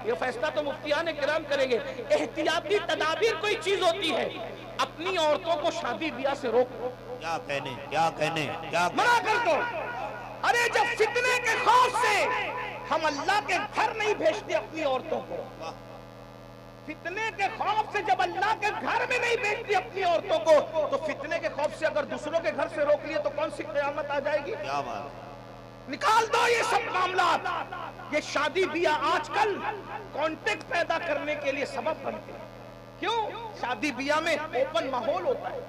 یہ فیصلہ تو مفتیان کرام کریں گے. احتیاطی تدابیر کوئی چیز ہوتی ہے. اپنی عورتوں کو شادی بیاہ سے روکو. کیا کہنے منع کر دو. ارے جب فتنے کے خوف سے ہم اللہ کے گھر نہیں بھیجتے اپنی عورتوں کو, فتنے کے خوف سے جب اللہ کے گھر میں نہیں بھیجتے اپنی عورتوں کو, تو فتنے کے خوف سے اگر دوسروں کے گھر سے روک لیے تو کون سی قیامت آ جائے گی؟ کیا بات. نکال دو یہ سب معاملات. یہ شادی بیاہ آج کل کانٹیکٹ پیدا کرنے کے لیے سبب بنتے ہیں. کیوں؟ شادی بیاہ میں اوپن ماحول ہوتا ہے,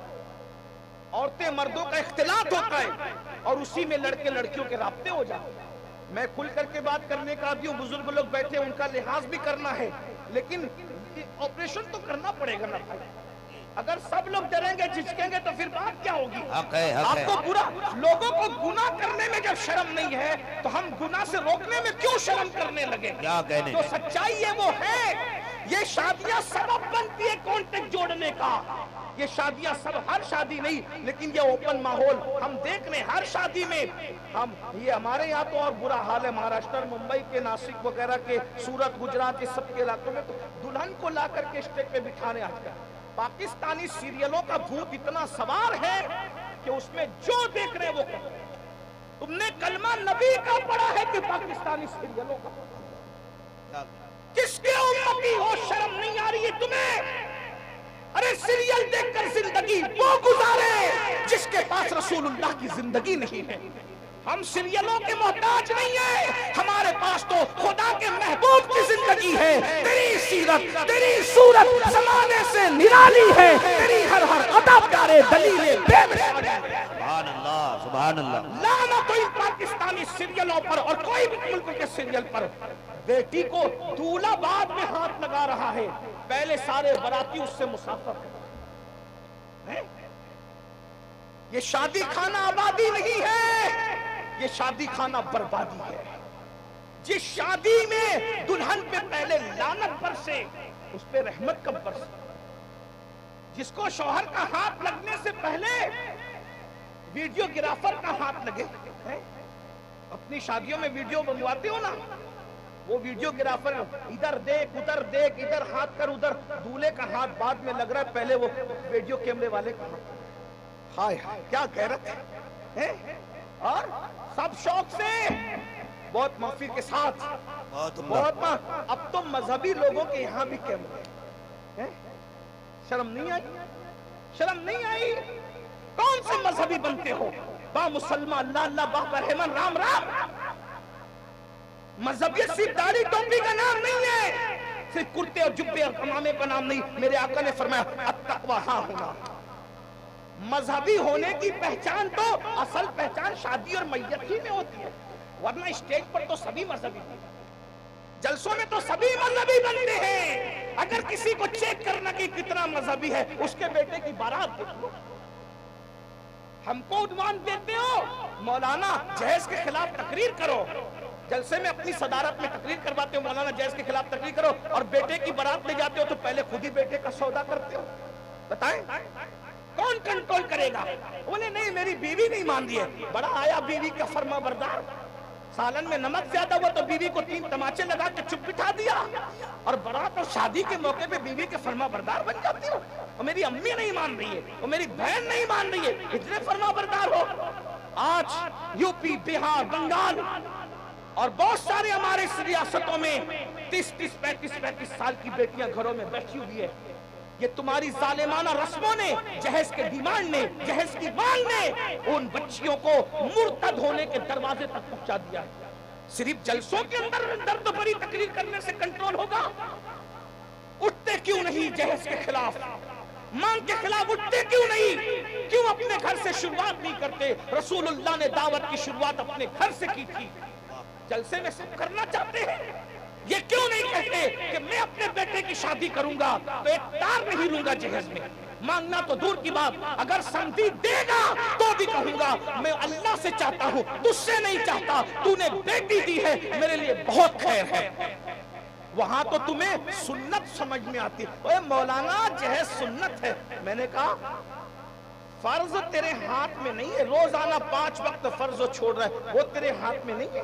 عورتیں مردوں کا اختلاط ہوتا ہے, اور اسی میں لڑکے لڑکیوں کے رابطے ہو جاتے ہیں. میں کھل کر کے بات کرنے کا عادی ہوں, بزرگ لوگ بیٹھے ان کا لحاظ بھی کرنا ہے, لیکن آپریشن تو کرنا پڑے گا نا بھائی. اگر سب لوگ ڈریں گے جھجکیں گے تو پھر بات کیا ہوگی؟ آپ کو لوگوں کو گناہ کرنے میں جب شرم نہیں ہے تو ہم گناہ سے روکنے میں کیوں شرم کرنے لگے؟ تو سچائی ہے وہ ہے. یہ شادیاں سبب بنتی ہے کانٹیکٹ جوڑنے کا. یہ شادیاں ہر شادی نہیں, لیکن یہ اوپن ماحول ہم دیکھ رہے ہیں ہر شادی میں. یہ ہمارے یہاں تو اور برا حال ہے, مہاراشٹر, ممبئی کے, ناسک وغیرہ کے, سورت, گجرات, اس سب کے علاقوں میں تو دلہن کو لا کر کے اسٹیج پہ بٹھا رہے ہیں. آج کل پاکستانی سیریلوں کا بھوت اتنا سوار ہے کہ اس میں جو دیکھ رہے وہ کرتے ہیں. تم نے کلمہ نبی کا پڑھا ہے کہ پاکستانی سیریلوں کا؟ کس کے امتی ہو, شرم نہیں آ رہی ہے تمہیں؟ ارے سیریل دیکھ کر زندگی وہ گزارے جس کے پاس رسول اللہ کی زندگی نہیں ہے. ہم سیریلوں کے محتاج نہیں ہیں, ہمارے پاس تو خدا کے محبوب کی زندگی ہے. تیری سیرت, تیری صورت زمانے سے نرالی ہے, تیری ہر عطا پیارے دلیل بے مثال ہے. سبحان اللہ, سبحان اللہ. لعنت ان پاکستانی سیریلوں پر اور کوئی بھی ملک کے سیریل پر. بیٹی کو دولہا بعد میں ہاتھ لگا رہا ہے, پہلے سارے براتی اس سے مسافر ہیں. یہ شادی خانہ آبادی نہیں ہے, یہ شادی خانہ بربادی ہے. جس شادی میں دلہن پہ پہلے لعنت برسے اس پہ رحمت کب برسے؟ جس کو شوہر کا ہاتھ لگنے سے پہلے ویڈیو گرافر کا ہاتھ لگے. اپنی شادیوں میں ویڈیو بنواتے ہو نا, وہ ویڈیو گرافر ادھر دیکھ, ادھر دیکھ, ادھر ہاتھ کر, ادھر دولہے کا ہاتھ بعد میں لگ رہا ہے, پہلے وہ ویڈیو کیمرے والے کا ہاتھ. ہائے کیا غیرت ہے. اور سب شوق سے, بہت معافی کے ساتھ, بہت. اب تو مذہبی لوگوں کے یہاں بھی کیمرے. شرم نہیں آئی؟ شرم نہیں آئی؟ کون سے مذہبی بنتے ہو؟ با مسلمان, اللہ اللہ, با برحمن, رام رام. مذہبیت صرف داڑھی ٹوپی کا نام نہیں ہے, صرف کرتے اور جبے اور امامے کا نام نہیں. میرے آقا نے فرمایا التقوی ہاں ہونا. مذہبی ہونے کی پہچان تو اصل پہچان شادی اور میت ہی میں ہوتی ہے, ورنہ اسٹیج پر تو سبھی مذہبی ہیں, جلسوں میں تو سبھی مذہبی بنتے ہیں. اگر کسی کو چیک کرنا کہ کتنا مذہبی ہے, اس کے بیٹے کی بارات دیکھ لو. ہم کو عنوان دیتے ہو مولانا جہیز کے خلاف تقریر کرو, جلسے میں اپنی صدارت میں تقریر کرواتے ہو مولانا جہیز کے خلاف تقریر کرو, اور بیٹے کی بارات لے جاتے ہو تو پہلے خود ہی بیٹے کا سودا کرتے ہو. بتائیں کون کنٹرول کرے گا؟ انہیں نہیں, میری بیوی نہیں مان رہی ہے. بڑا آیا بیوی کا فرما بردار, سالن میں نمک زیادہ ہوا تو بیوی کو 3 تماچے لگا کے چپ بٹھا دیا, اور برات اور شادی کے موقع پہ بیوی کے فرما بردار بن جاتی ہو. اور میری امی نہیں مان رہی ہے, اور میری بہن نہیں مان رہی ہے, اتنے فرما بردار ہو. آج یو پی, بہار, بنگال اور بہت سارے ہمارے ریاستوں میں 30-30, 35-35 سال کی بیٹیاں گھروں میں بیٹھی ہوئی ہے. یہ تمہاری ظالمانہ رسموں نے, جہیز کے ڈیمانڈ نے, جہیز کی مانگ نے ان بچیوں کو مرتد ہونے کے دروازے تک پہنچا دیا. صرف جلسوں کے اندر درد بھری تقریر کرنے سے کنٹرول ہوگا؟ اٹھتے کیوں نہیں جہیز کے خلاف, مانگ کے خلاف اٹھتے کیوں نہیں؟ کیوں اپنے گھر سے شروعات نہیں کرتے؟ رسول اللہ نے دعوت کی شروعات اپنے گھر سے کی تھی. جلسے میں سب کرنا چاہتے ہیں, یہ کیوں نہیں کہتے کہ میں اپنے بیٹے کی شادی کروں گا تو ایک تار نہیں لوں گا جہیز میں؟ مانگنا تو دور کی بات, اگر سمجھی دے گا تو بھی کہوں گا میں اللہ سے چاہتا ہوں, تجھ سے نہیں چاہتا. تو نے بیٹی دی ہے, میرے لیے بہت خیر ہے. وہاں تو تمہیں سنت سمجھ میں آتی. اے مولانا جہیز سنت ہے. میں نے کہا فرض تیرے ہاتھ میں نہیں ہے, روزانہ 5 وقت فرض چھوڑ رہا ہے, وہ تیرے ہاتھ میں نہیں ہے.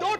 2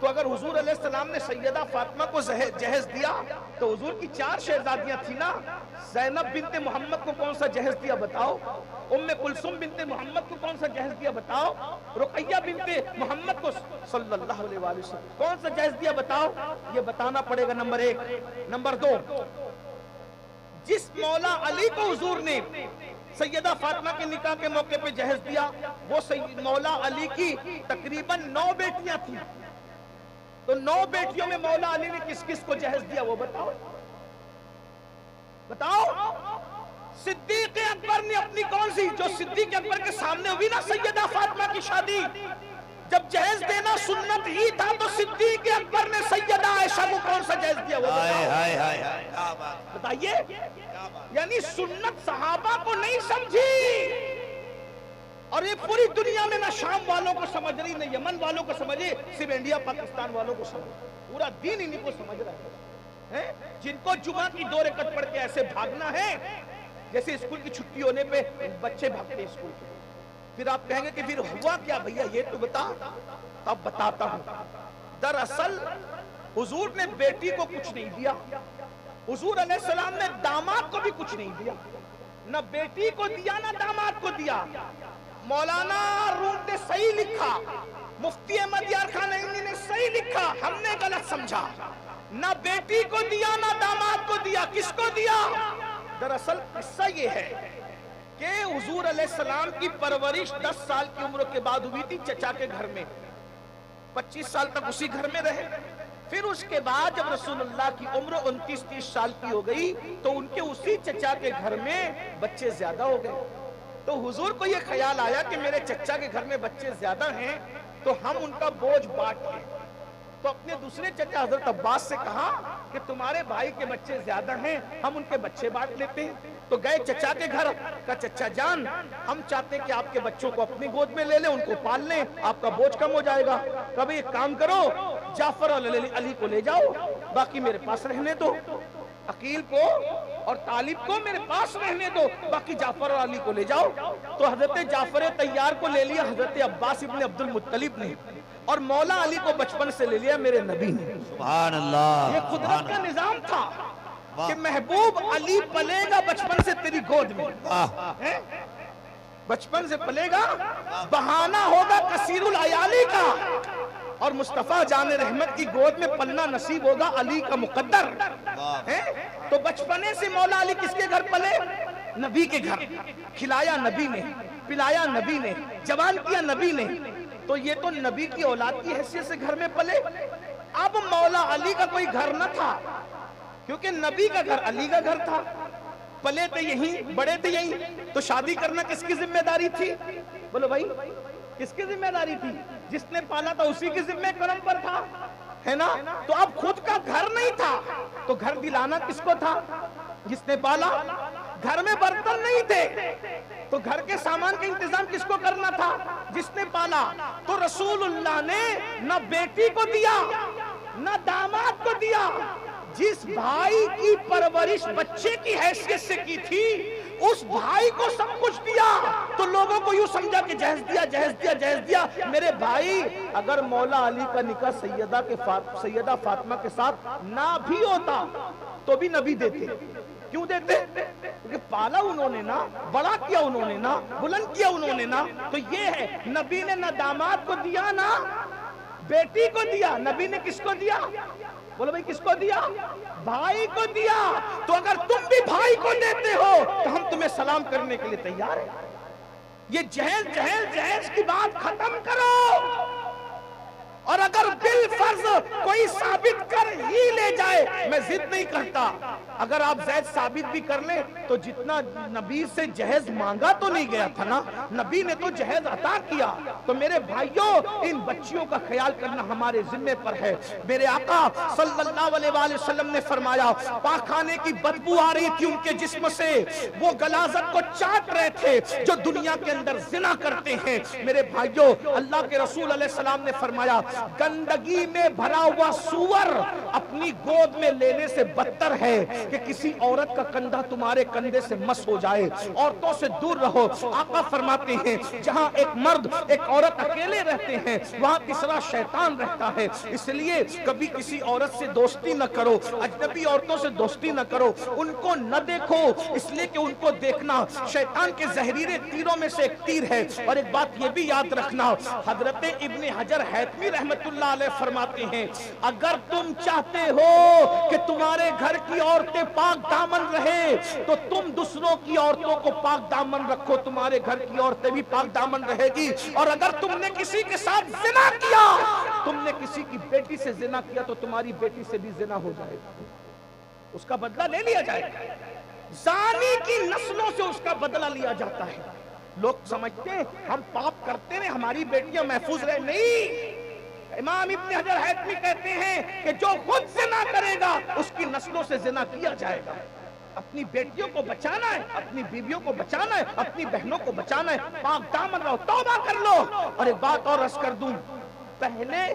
تو اگر حضور علیہ السلام نے سیدہ فاطمہ کو جہیز دیا تو حضور کی 4 شہزادیاں تھی نا. زینب بنت محمد کو کون سا جہیز دیا بتاؤ؟ ام کلثوم بنت محمد کو کون سا جہیز دیا بتاؤ؟ رقیہ بنت محمد کو صلی اللہ علیہ وآلہ وسلم کون سا جہیز دیا بتاؤ؟ یہ بتانا پڑے گا نمبر 1. نمبر 2، جس مولا علی کو حضور نے سیدہ فاطمہ کے نکاح کے موقع پہ جہیز دیا وہ مولا علی کی تقریباً 9 بیٹیاں تھیں. تو 9 بیٹیوں میں مولا علی نے کس کس کو جہیز دیا وہ بتاؤ؟ بتاؤ. صدیق اکبر نے اپنی کون سی، جو صدیق اکبر کے سامنے ہوئی نا سیدہ فاطمہ کی شادی، جب جہیز دینا سنت ہی تھا تو صدیق اکبر نے سیدہ عائشہ کو کون سا جہیز دیا وہ بتائیے. یعنی سنت صحابہ کو نہیں سمجھی، اور یہ پوری دنیا میں نہ شام والوں کو سمجھ رہی نہ یمن والوں کو سمجھے، صرف انڈیا پاکستان والوں کو سمجھ. پورا دین انہیں کو سمجھ رہا ہے. جن کو جمعہ کی 2 رکعت پڑھ کے ایسے بھاگنا ہے جیسے اسکول کی چھٹی ہونے پہ بچے بھاگتے ہیں اسکول کے. پھر آپ کہیں گے کہ پھر ہوا کیا بھیا یہ تو بتا. اب بتاتا ہوں. دراصل حضور نے بیٹی کو کچھ نہیں دیا، حضور علیہ السلام نے داماد کو بھی کچھ نہیں دیا. نہ بیٹی کو دیا نہ داماد کو دیا. مولانا روم نے صحیح لکھا، مفتی احمد یار خان عینی نے صحیح لکھا، ہم نے غلط سمجھا. نہ بیٹی کو دیا نہ داماد کو دیا. کس کو دیا؟ دراصل قصہ یہ ہے کہ حضور علیہ السلام کی پرورش 10 سال کی عمر کے بعد ہوئی تھی چچا کے گھر میں. 25 سال تک اسی گھر میں رہے. پھر اس کے بعد جب رسول اللہ کی عمر 29-30 سال کی ہو گئی تو ان کے اسی چچا کے گھر میں بچے زیادہ ہو گئے. تو حضور کو یہ خیال آیا کہ میرے چچا کے گھر میں بچے زیادہ ہیں تو ہم ان کا بوجھ بانٹ لیں. تو اپنے دوسرے چچا حضرت عباس سے کہا کہ تمہارے بھائی کے بچے زیادہ ہیں، ہم ان کے بچے بانٹ لیتے ہیں. تو گئے چچا کے گھر، کہا چچا جان ہم چاہتے ہیں کہ آپ کے بچوں کو اپنی گود میں لے لیں، ان کو پال لیں، آپ کا بوجھ کم ہو جائے گا. کبھی ایک کام کرو، جعفر اور علی کو لے جاؤ، باقی میرے پاس رہنے دو. عقیل کو اور طالب کو میرے پاس رہنے دو، باقی جعفر اور علی کو لے جاؤ. تو حضرت جعفر طیار کو لے لیا حضرت عباس ابن عبد المطلب نے، اور مولا علی کو بچپن سے لے لیا میرے نبی نے. سبحان اللہ. یہ قدرت کا نظام تھا کہ محبوب علی پلے گا بچپن سے تیری گود میں، بچپن سے پلے گا، بہانہ ہوگا کثیر العیالی کا، اور مصطفیٰ جان رحمت کی گود میں پلنا نصیب ہوگا علی کا مقدر. تو بچپنے سے مولا علی کس کے گھر پلے؟ نبی کے گھر. کھلایا نبی نے، پلایا نبی نے، جوان کیا نبی نے. تو یہ تو نبی کی اولاد کی حیثیت سے گھر میں پلے. اب مولا علی کا کوئی گھر نہ تھا کیونکہ نبی کا گھر علی کا گھر تھا. پلے تھے یہیں، بڑے تھے یہیں، تو شادی کرنا کس کی ذمہ داری تھی؟ بولو بھائی کس کی ذمہ داری تھی؟ جس نے پالا تھا اسی کی ذمہ کرم پر تھا، ہے نا. تو اب خود کا گھر نہیں تھا تو گھر دلانا کس کو تھا؟ جس نے پالا. گھر میں برتن نہیں تھے تو گھر کے سامان کا انتظام کس کو کرنا تھا؟ جس نے پالا. تو رسول اللہ نے نہ بیٹی کو دیا نہ داماد کو دیا. جس بھائی کی پرورش بچے کی حیثیت سے کی تھی اس بھائی کو سب کچھ دیا. تو لوگوں کو یوں سمجھا کہ جہیز دیا جہیز دیا جہیز دیا. میرے بھائی اگر مولا علی کا نکاح سیدہ فاطمہ کے ساتھ نہ بھی ہوتا تو بھی نبی دیتے. کیوں دیتے؟ کیونکہ پالا انہوں نے نا، بڑا کیا انہوں نے نا، بلند کیا انہوں نے نا. تو یہ ہے نبی نے نہ داماد کو دیا نہ بیٹی کو دیا. نبی نے کس کو دیا؟ بولو بھائی کس کو دیا؟ بھائی کو دیا. تو اگر تم بھی بھائی کو دیتے ہو تو ہم تمہیں سلام کرنے کے لیے تیار ہیں. یہ جہیز جہیز جہیز کی بات ختم کرو. اور اگر بالفرض کوئی ثابت کر ہی لے جائے، میں ضد نہیں کرتا، اگر آپ زید ثابت بھی کر لیں تو جتنا نبی سے جہیز مانگا تو نہیں گیا تھا نا، نبی نے تو جہیز عطا کیا. تو میرے بھائیوں ان بچیوں کا خیال کرنا ہمارے ذمے پر ہے. میرے آقا صلی اللہ علیہ وآلہ وسلم نے فرمایا پاخانے کی بدبو آ رہی تھی ان کے جسم سے، وہ غلاظت کو چاٹ رہے تھے جو دنیا کے اندر زنا کرتے ہیں. میرے بھائیوں اللہ کے رسول علیہ السلام نے فرمایا گندگی میں بھرا ہوا سور اپنی گود میں لینے سے بدتر ہے کہ کسی عورت کا کندھا تمہارے کندھے سے مس ہو جائے. عورتوں سے دور رہو. آقا فرماتے ہیں جہاں ایک مرد ایک عورت اکیلے رہتے ہیں وہاں تیسرا شیطان رہتا ہے. اس لیے کبھی کسی عورت سے دوستی نہ کرو, اجنبی عورتوں سے دوستی نہ کرو, ان کو نہ دیکھو, اس لیے کہ ان کو دیکھنا شیطان کے زہریلے تیروں میں سے ایک تیر ہے. اور ایک بات یہ بھی یاد رکھنا, حضرت ابن حجر حیثمی رحمت اللہ علیہ فرماتے ہیں اگر تم چاہتے ہو کہ تمہارے گھر کی عورتیں پاک دامن رہے تو تم دوسروں کی عورتوں کو پاک دامن رکھو, تمہارے گھر کی عورتیں بھی پاک دامن رہے گی. اور اگر تم نے کسی کے ساتھ زنا کیا, تم نے کسی کی بیٹی سے زنا کیا تو تمہاری بیٹی سے بھی زنا ہو جائے گا, اس کا بدلہ لے لیا جائے گا. زانی کی نسلوں سے اس کا بدلہ لیا جاتا ہے. لوگ سمجھتے ہیں ہم پاپ کرتے ہیں ہماری بیٹیاں محفوظ رہے, نہیں. امام ابن حجر حیثمی کہتے ہیں کہ جو خود زنا کرے گا اس کی نسلوں سے زنا کیا جائے گا. اپنی بیٹیوں کو بچانا ہے, اپنی بیویوں کو بچانا ہے, اپنی بہنوں کو بچانا ہے, پاک دامن رہو, توبہ کر لو. اور ایک بات اور عرض کر دوں, پہلے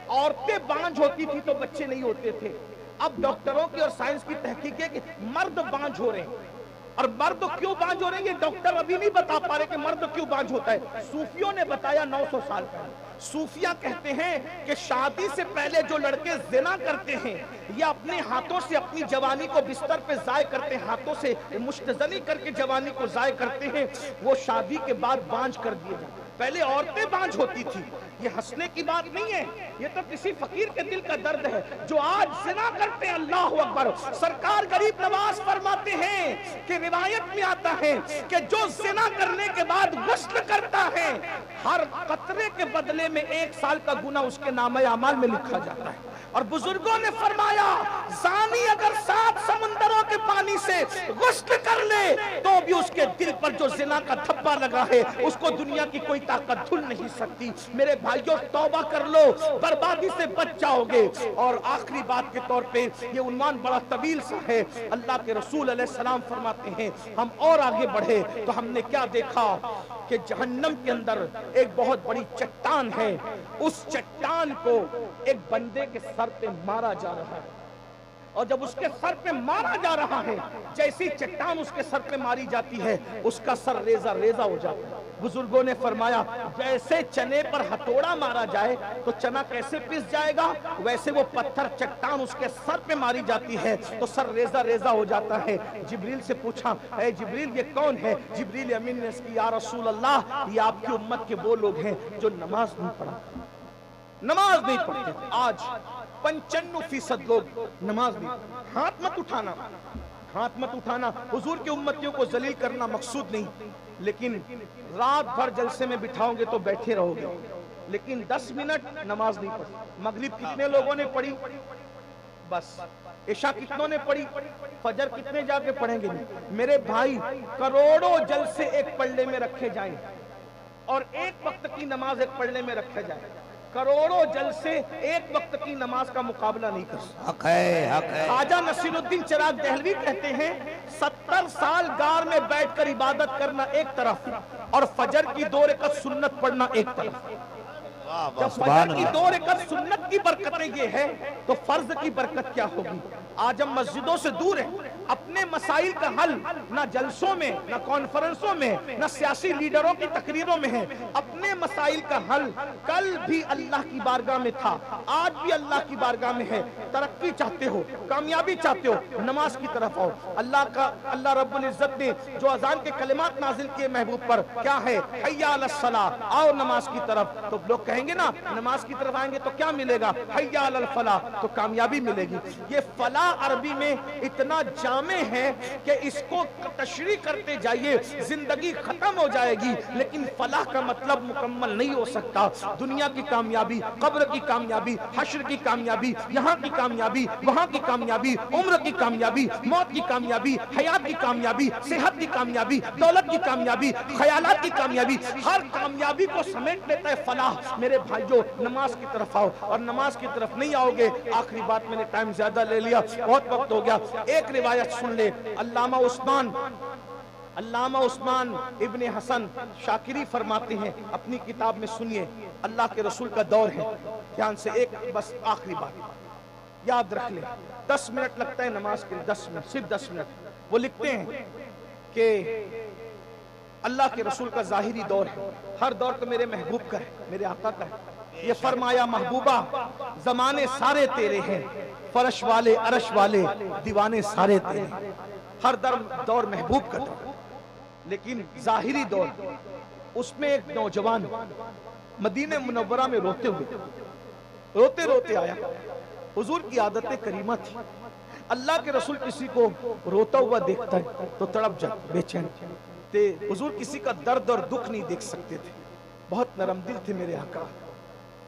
عورتیں بانجھ ہوتی تھی تو بچے نہیں ہوتے تھے. اب ڈاکٹروں کی اور سائنس کی تحقیق ہے کہ مرد بانجھ ہو رہے ہیں. اور مرد کیوں بانجھ ہو رہے ہیں یہ ڈاکٹر ابھی نہیں بتا پا رہے کہ مرد کیوں بانجھ ہوتا ہے. صوفیوں نے بتایا 900 سال پہلے. صوفیہ کہتے ہیں کہ شادی سے پہلے جو لڑکے زنا کرتے ہیں یا اپنے ہاتھوں سے اپنی جوانی کو بستر پہ ضائع کرتے ہیں, ہاتھوں سے مشتزنی کر کے جوانی کو ضائع کرتے ہیں, وہ شادی کے بعد بانجھ کر دیے جاتے ہیں. پہلے عورتیں بانجھ ہوتی تھی. یہ ہنسنے کی بات نہیں ہے, یہ تو کسی فقیر کے دل کا درد ہے جو آج زنا کرتے ہیں. اللہ اکبر. سرکار غریب نواز فرماتے ہیں کہ روایت میں آتا ہے کہ جو زنا کرنے کے بعد غسل کرتا ہے ہر قطرے کے بدلے میں 1 سال کا گناہ اس کے نامہ اعمال میں لکھا جاتا ہے. اور بزرگوں نے فرمایا زانی اگر 7 سمندروں کے پانی سے غسل کر لے تو بھی اس کے دل پر جو زنا کا دھبا لگا ہے اس کو دنیا کی کوئی طاقت دھل نہیں سکتی. میرے بھائیوں توبہ کر لو, بربادی سے بچ جاؤ گے. اور آخری بات کے طور پہ یہ عنوان بڑا طویل سا ہے. اللہ کے رسول علیہ السلام فرماتے ہیں ہم اور آگے بڑھے تو ہم نے کیا دیکھا کہ جہنم کے اندر ایک بہت بڑی چٹان ہے. اس چٹان کو ایک بندے کے سر پہ مارا جا رہا ہے, اور جب اس کے سر پہ مارا جا رہا ہے جیسی چٹان اس کے سر پہ ماری جاتی ہے اس کا سر ریزہ ریزہ ہو جاتا ہے. بزرگوں نے فرمایا جیسے چنے پر ہتھوڑا مارا جائے تو چنا کیسے پس جائے گا, ویسے وہ پتھر چٹان اس کے سر پہ ماری جاتی ہے تو سر ریزہ ریزہ ہو جاتا ہے. جبریل سے پوچھا اے جبریل یہ کون ہے؟ جبریل امین نے اس کی یا رسول اللہ یہ آپ کی امت کے وہ لوگ ہیں جو نماز نہیں پڑھا, نماز نہیں پڑھتے. آج 95% لوگ نماز نہیں. ہاتھ مت اٹھانا, ہاتھ مت اٹھانا. حضور کی امتیوں کو ذلیل کرنا مقصود نہیں, لیکن رات بھر جلسے میں بٹھاؤ گے تو بیٹھے رہو گے, لیکن 10 منٹ نماز نہیں پڑھی. مغرب کتنے لوگوں نے پڑھی؟ بس. عشاء کتنوں نے پڑھی؟ فجر کتنے جا کے پڑھیں گے؟ میرے بھائی کروڑوں جلسے ایک پلڑے میں رکھے جائیں اور ایک وقت کی نماز ایک پلڑے میں رکھا جائے, کروڑوں جلسے ایک وقت کی نماز کا مقابلہ نہیں کر سکتے. حق ہے, حق ہے. خواجہ نصیر الدین چراغ دہلوی کہتے ہیں 70 سال غار میں بیٹھ کر عبادت کرنا ایک طرف اور فجر کی 2 رکعت سنت پڑھنا ایک طرف. جب فجر کی 2 رکعت سنت کی برکتیں یہ ہے تو فرض کی برکت کیا ہوگی؟ آج ہم مسجدوں سے دور ہیں, اپنے مسائل کا حل نہ جلسوں میں نہ کانفرنسوں میں نہ سیاسی لیڈروں کی تقریروں میں ہے. اپنے مسائل کا حل کل بھی اللہ کی بارگاہ میں تھا, آج بھی اللہ کی بارگاہ میں ہے. ترقی چاہتے ہو, کامیابی چاہتے ہو, نماز کی طرف آؤ. اللہ رب العزت نے جو اذان کے کلمات نازل کیے محبوب پر کیا ہے؟ حی علی الصلاۃ, آؤ نماز کی طرف. تو لوگ کہیں گے نا نماز کی طرف آئیں گے تو کیا ملے گا؟ حی علی الفلاح, تو کامیابی ملے گی. یہ فلاح عربی میں اتنا جامع ہے کہ اس کو تشریح کرتے جائیے زندگی ختم ہو جائے گی, لیکن فلاح کا مطلب مکمل نہیں ہو سکتا. دنیا کی کامیابی, قبر کی کامیابی, حشر کی کامیابی, یہاں کی کامیابی, وہاں کی کامیابی, عمر کی کامیابی, موت کی کامیابی, حیات کی کامیابی, صحت کی کامیابی, دولت کی کامیابی, خیالات کی کامیابی, ہر کامیابی کو سمیٹ لیتا ہے فلاح. میرے بھائیو نماز کی طرف آؤ, اور نماز کی طرف نہیں آؤ گے. آخری بات, میں نے ٹائم زیادہ لے لیا, بہت وقت ہو گیا. ایک روایت سن لے. علامہ عثمان ابن حسن شاکری فرماتے ہیں اپنی کتاب میں, سنیے اللہ کے رسول کا دور ہے دھیان سے. ایک بس آخری بات, یاد رکھ لیں 10 منٹ لگتا ہے نماز کے لیے، 10 منٹ، صرف 10 منٹ۔ وہ لکھتے ہیں کہ اللہ کے رسول کا ظاہری دور ہے، ہر دور تو میرے محبوب کا ہے، میرے آقا کا ہے۔ یہ فرمایا محبوبہ زمانے سارے تیرے ہیں، فرش والے عرش والے دیوانے سارے تیرے ہیں۔ ہر دور محبوب کا دور، لیکن ظاہری دور اس میں ایک نوجوان مدینہ منورہ میں روتے روتے آیا۔ حضور کی عادت کریمہ تھی، اللہ کے رسول کسی کو روتا ہوا دیکھتا ہے تو تڑپ جاتا، بے چین تھے۔ حضور کسی کا درد اور دکھ نہیں دیکھ سکتے تھے، بہت نرم دل تھے میرے آقا۔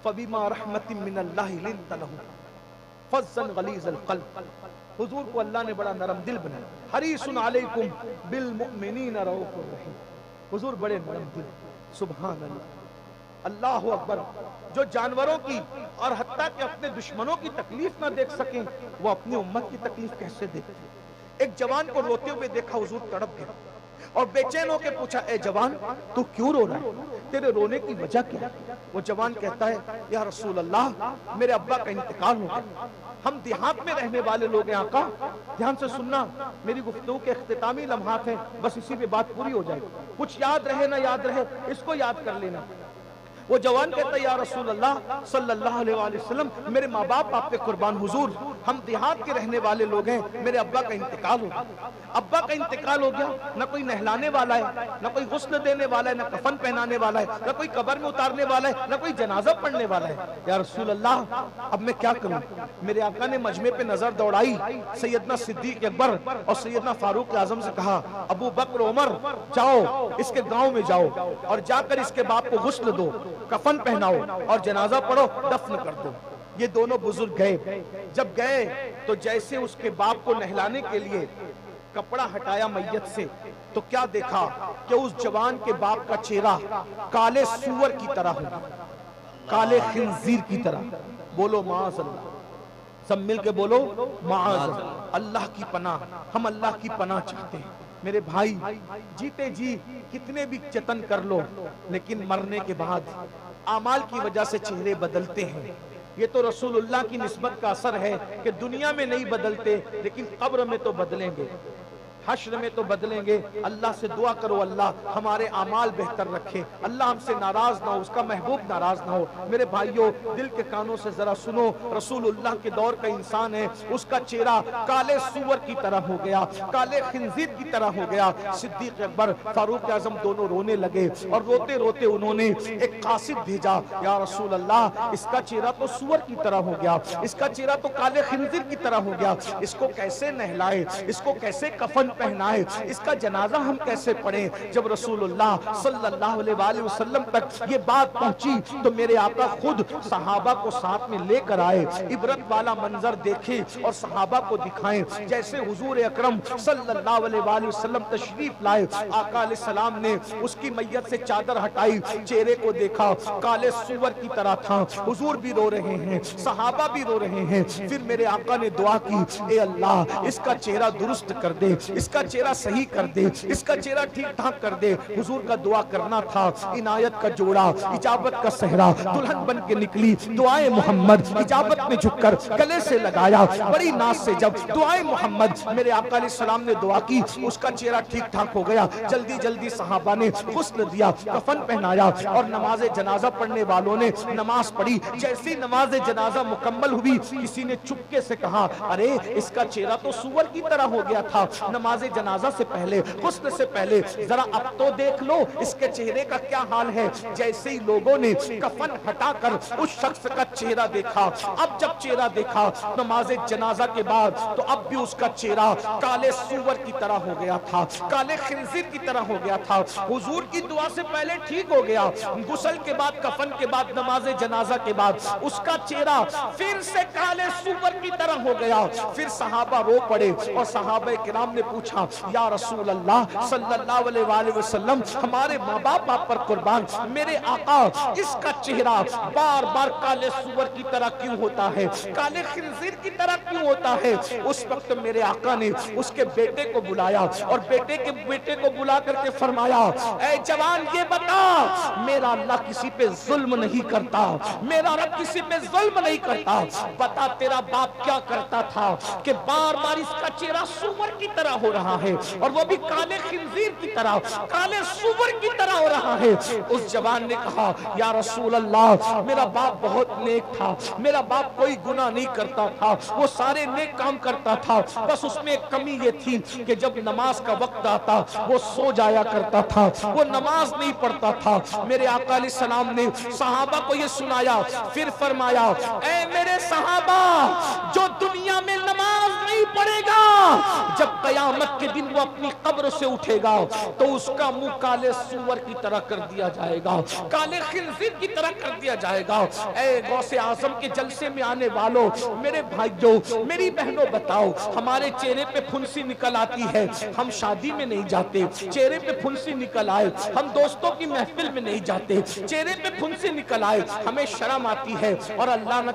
فَبِمَا رَحْمَةٍ مِّنَ اللَّهِ لِنْتَ لَهُمْ فَضًّا غَلِيظَ الْقَلْبِ۔ حضور کو اللہ نے بڑا نرم دل بنایا۔ حریصٌ علیکم بالمؤمنین رؤوف الرحیم۔ حضور بڑے نرم دل، سبحان اللہ، اللہ اکبر۔ جو جانوروں کی اور حتیٰ کہ اپنے دشمنوں کی تکلیف نہ دیکھ سکیں، وہ اپنی امت کی تکلیف کیسے دیکھتے؟ ایک جوان کو روتے ہوئے دیکھا، حضور تڑپ گئے اور بے چین ہو کے پوچھا، اے جوان تو کیوں رو رہا ہے؟ تیرے رونے کی وجہ کیا ہے؟ وہ جوان کہتا ہے، یا رسول اللہ میرے ابا کا انتقال ہو گیا، ہم دیہات میں رہنے والے لوگ ہیں آقا۔ دھیان سے سننا، میری گفتگو کے اختتامی لمحات ہیں، بس اسی پہ بات پوری ہو جائے، کچھ یاد رہے نہ یاد رہے اس کو یاد کر لینا۔ وہ جوان کہتا ہے، یا رسول اللہ صلی اللہ علیہ وآلہ وسلم میرے ماں باپ آپ پہ قربان، حضور ہم دیہات کے رہنے والے لوگ ہیں، میرے ابا کا انتقال ہو گیا۔ ابا کا انتقال ہو گیا، نہ کوئی نہلانے والا ہے، نہ کوئی غسل دینے والا ہے، نہ کفن پہنانے والا ہے، نہ کوئی قبر میں اتارنے والا ہے، نہ کوئی جنازہ پڑھنے والا ہے۔ یا رسول اللہ اب میں کیا کروں؟ میرے آقا نے مجمع پہ نظر دوڑائی، سیدنا صدیق اکبر اور سیدنا فاروق اعظم سے کہا، ابو بکر عمر جاؤ اس کے گاؤں میں جاؤ اور جا کر اس کے باپ کو غسل دو، کفن پہناؤ اور جنازہ پڑھو، دفن کر دو۔ یہ دونوں بزرگ گئے، جب گئے تو جیسے اس کے باپ کو نہلانے کے لیے کپڑا ہٹایا میت سے، تو کیا دیکھا کہ اس جوان کے باپ کا چہرہ کالے سور کی طرح ہو، کالے خنزیر کی طرح۔ بولو معاذ اللہ، سب مل کے بولو معاذ اللہ۔ اللہ کی پناہ، ہم اللہ کی پناہ چاہتے ہیں۔ میرے بھائی جیتے جی کتنے بھی جتن کر لو، لیکن مرنے کے بعد اعمال کی وجہ سے چہرے بدلتے ہیں۔ یہ تو رسول اللہ کی نسبت کا اثر ہے کہ دنیا میں نہیں بدلتے، لیکن قبر میں تو بدلیں گے، حشر میں تو بدلیں گے۔ اللہ سے دعا کرو اللہ ہمارے اعمال بہتر رکھے، اللہ ہم سے ناراض نہ ہو، اس کا محبوب ناراض نہ ہو۔ میرے بھائیوں دل کے کانوں سے ذرا سنو، رسول اللہ کے دور کا انسان ہے، اس کا چہرہ کالے سور کی طرح ہو گیا، کالے خنزیر کی طرح ہو گیا۔ صدیق اکبر فاروق اعظم دونوں رونے لگے اور روتے روتے انہوں نے ایک قاصد بھیجا، یا رسول اللہ اس کا چہرہ تو سور کی طرح ہو گیا، اس کا چہرہ تو کالے خنزیر کی طرح ہو گیا، اس کو کیسے نہلائے، اس کو کیسے کفن پہنائے، اس کا جنازہ ہم کیسے پڑھیں؟ جب رسول اللہ صلی اللہ علیہ وآلہ وسلم تک یہ بات پہنچی تو میرے آقا خود صحابہ کو ساتھ میں لے کر آئے، عبرت والا منظر دیکھیں اور صحابہ کو دکھائیں۔ جیسے حضور اکرم صلی اللہ علیہ وآلہ وسلم تشریف لائے، آقا علیہ السلام نے اس کی میت سے چادر ہٹائی، چہرے کو دیکھا کالے سور کی طرح تھا۔ حضور بھی رو رہے ہیں، صحابہ بھی رو رہے ہیں۔ پھر میرے آقا نے دعا کی، اے اللہ اس کا چہرہ درست کر دے، اس کا چہرہ صحیح کر دے، اس کا چہرہ ٹھیک ٹھاک کر دے۔ حضور کا دعا کرنا تھا، عنایت کا جوڑا، اجابت کا صحرا، دلہن بن کے نکلی، دعائے محمد اجابت میں جھک کر گلے سے لگایا، بڑی ناز سے جب دعائے محمد میرے آقا علیہ السلام نے دعا کی، اس کا چہرہ ٹھیک ٹھاک ہو گیا۔ جلدی جلدی صحابہ نے غسل دیا، کفن پہنایا اور نماز جنازہ پڑھنے والوں نے نماز پڑھی۔ جیسی نماز جنازہ مکمل ہوئی، کسی نے چپکے سے کہا، ارے اس کا چہرہ تو سور کی طرح ہو گیا تھا نماز جنازہ سے پہلے، غسل سے پہلے، ذرا اب تو دیکھ لو اس کے چہرے کا کیا حال ہے۔ جیسے ہی لوگوں نے کفن ہٹا کر اس شخص کا چہرہ دیکھا، اب جب چہرہ دیکھا نماز جنازہ کے بعد، تو اب بھی اس کا چہرہ کالے سور کی طرح ہو گیا تھا، کالے خنزیر کی طرح ہو گیا تھا۔ حضور کی دعا سے پہلے ٹھیک ہو گیا، غسل کے بعد، کفن کے بعد، نماز جنازہ کے بعد اس کا چہرہ پھر سے کالے سور کی طرح ہو گیا۔ پھر صحابہ رو پڑے اور صحابہ کرام نے پوچھا یا رسول اللہ صلی اللہ علیہ وآلہ وسلم ہمارے ماں باپ آپ پر قربان، میرے آقا اس کا چہرہ بار بار کالے سور کی طرح کیوں ہوتا ہے، کالے خنزیر کی طرح کیوں ہوتا ہے؟ اس وقت میرے آقا نے اس کے بیٹے کو بلایا اور بیٹے کو بلا کر کے فرمایا اے جوان یہ بتا میرا اللہ کسی پہ ظلم نہیں کرتا، میرا رب کسی پہ ظلم نہیں کرتا، بتا تیرا باپ کیا کرتا تھا کہ بار بار اس کا چہرہ سور کی طرح ہو رہا ہے اور وہ بھی کالے خنزیر کی طرح، کالے سور کی طرح ہو رہا ہے۔ اس جوان نے کہا یا رسول اللہ میرا باپ بہت نیک تھا، میرا باپ کوئی گناہ نہیں کرتا تھا، وہ سارے نیک کام کرتا تھا، بس اس میں ایک کمی یہ تھی کہ جب نماز کا وقت آتا وہ سو جایا کرتا تھا، وہ نماز نہیں پڑھتا تھا۔ میرے آقا علیہ السلام نے صحابہ کو یہ سنایا، پھر فرمایا اے میرے صحابہ جو دنیا میں نماز نہیں پڑھے گا جب قیامت کے دن وہ اپنی قبر سے اٹھے گا تو اس کا منہ کالے سور کی طرح کر دیا جائے گا، کالے خنزیر کی طرح کر دیا جائے گا۔ اے غوث اعظم کے جلسے میں آنے والوں، میرے بھائیوں میری بہنوں بتاؤ ہمارے چہرے پہ پھنسی نکل آتی ہے، ہم شادی میں نہیں جاتے چہرے پہ پھنسی نکل آئے، ہم دوستوں کی محفل میں نہیں جاتے چہرے پہ پھنسی نکل آئے، ہمیں شرم آتی ہے، اور اللہ نہ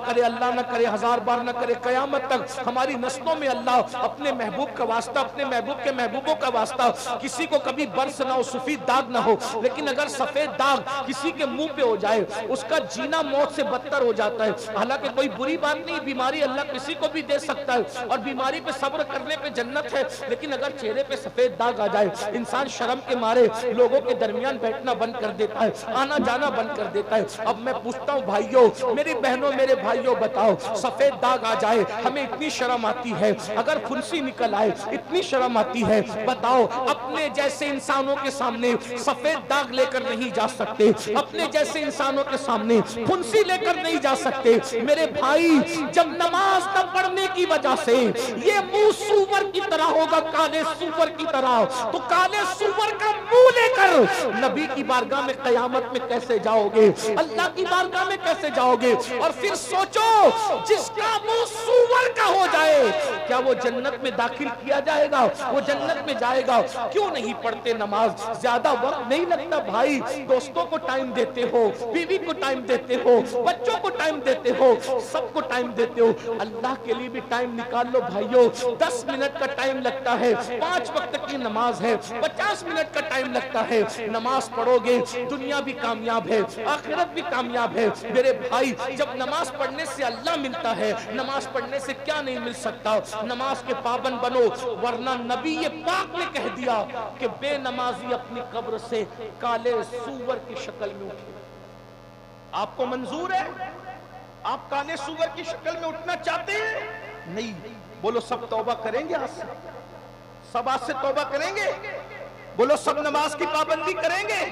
کرے ہزار بار نہ کرے قیامت تک ہماری نسلوں میں اللہ اپنے محبوب کا واسطہ، اپنے محبوب کے محبوبوں کا واسطہ کسی کو کبھی برس نہ ہو، سفید داغ نہ ہو، لیکن اگر سفید داغ کسی کے منہ پہ ہو جائے اس کا جینا موت سے بدتر ہو جاتا ہے۔ حالانکہ کوئی بری بات نہیں، بیماری اللہ کسی کو بھی دے سکتا ہے اور بیماری پہ صبر کرنے پہ جنت ہے، لیکن اگر چہرے پہ سفید داغ آ جائے انسان شرم کے مارے لوگوں کے درمیان بیٹھنا بند کر دیتا ہے، آنا جانا بند کر دیتا ہے۔ اب میں پوچھتا ہوں بھائیوں میری بہنوں میرے بھائیوں بتاؤ سفید داغ آ جائے ہمیں اتنی شرم آتی ہے، اگر پھنسی نکل آئے اتنی شرم آتی ہے، بتاؤ اپنے جیسے انسانوں کے سامنے سفید داغ لے کر نہیں جا سکتے، اپنے جیسے انسانوں کے سامنے پھنسی لے کر نہیں جا سکتے۔ میرے بھائی جب نماز نہ پڑھنے کی وجہ سے یہ منہ سور کی طرح ہوگا، کالے سور کی طرح، تو کالے سور کا منہ لے کر نبی کی بارگاہ میں قیامت میں کیسے جاؤ گے، اللہ کی بارگاہ میں کیسے جاؤ گے؟ اور پھر سوچو جس کا منہ سور کا ہو جائے کیا وہ جنت میں داخل کیا جائے گا؟ وہ جنت میں جائے گا؟ کیوں نہیں پڑھتے نماز؟ زیادہ وقت نہیں لگتا بھائی، دوستوں کو ٹائم دیتے ہو، بیوی کو ٹائم دیتے ہو، بچوں کو ٹائم دیتے ہو، سب کو ٹائم دیتے ہو، اللہ کے لیے بھی ٹائم نکال لو بھائیو۔ 10 منٹ کا ٹائم لگتا ہے، 5 وقت کی نماز ہے، 50 منٹ کا ٹائم لگتا ہے، نماز پڑھو گے دنیا بھی کامیاب ہے، آخرت بھی کامیاب ہے۔ میرے بھائی جب نماز پڑھنے سے اللہ ملتا ہے، نماز پڑھنے سے کیا نہیں مل سکتا؟ نماز کے پابند بنو، ورنہ نبی پاک نے کہہ دیا کہ بے نمازی اپنی قبر سے کالے سور کی شکل میں اٹھے۔ آپ کو منظور ہے؟ آپ کالے سور کی شکل میں اٹھنا چاہتے ہیں؟ نہیں، بولو سب توبہ کریں گے؟ آج سے سب آج سے توبہ کریں گے؟ بولو سب نماز کی پابندی کریں گے؟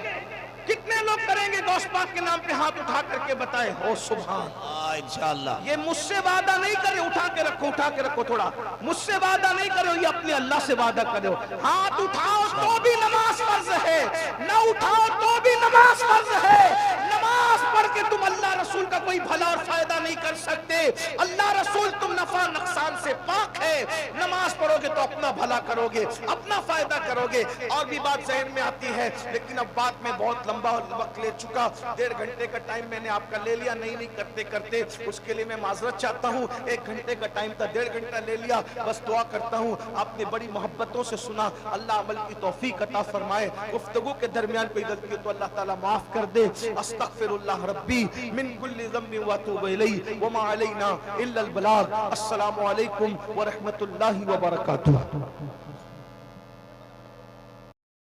کتنے لوگ کریں گے؟ غوث پاک کے نام پہ ہاتھ اٹھا کر کے بتائیں۔ او سبحان، انشاءاللہ یہ مجھ سے وعدہ نہیں کرے، اٹھا کے رکھو تھوڑا، مجھ سے وعدہ نہیں کرو، یہ اپنے اللہ سے وعدہ کرو۔ ہاتھ اٹھاؤ تو بھی نماز فرض ہے، نہ اٹھاؤ تو بھی نماز فرض ہے۔ نماز پڑھ کے تم اللہ رسول کا کوئی بھلا اور فائدہ نہیں کر سکتے، اللہ رسول تم نفع نقصان سے پاک ہے۔ نماز پڑھو گے تو اپنا بھلا کرو گے، اپنا فائدہ کرو گے۔ اور بھی بات ذہن میں آتی ہے لیکن اب بات میں بہت لمبا وقت لے چکا، 1.5 گھنٹے کا ٹائم میں نے آپ کا لے لیا، نہیں کرتے اس کے لیے میں معذرت چاہتا ہوں۔ 1 گھنٹے کا ٹائم تھا، 1.5 گھنٹہ لے لیا، بس دعا کرتا ہوں آپ نے بڑی محبتوں سے سنا، اللہ عمل کی توفیق عطا فرمائے۔ گفتگو کے درمیان کوئی غلطی تو اللہ تعالیٰ معاف کر دے۔ استغفر اللہ ربی من کل ذنب واتوب الیہ وما علینا الا البلاغ۔ السلام علیکم ورحمۃ اللہ وبرکاتہ۔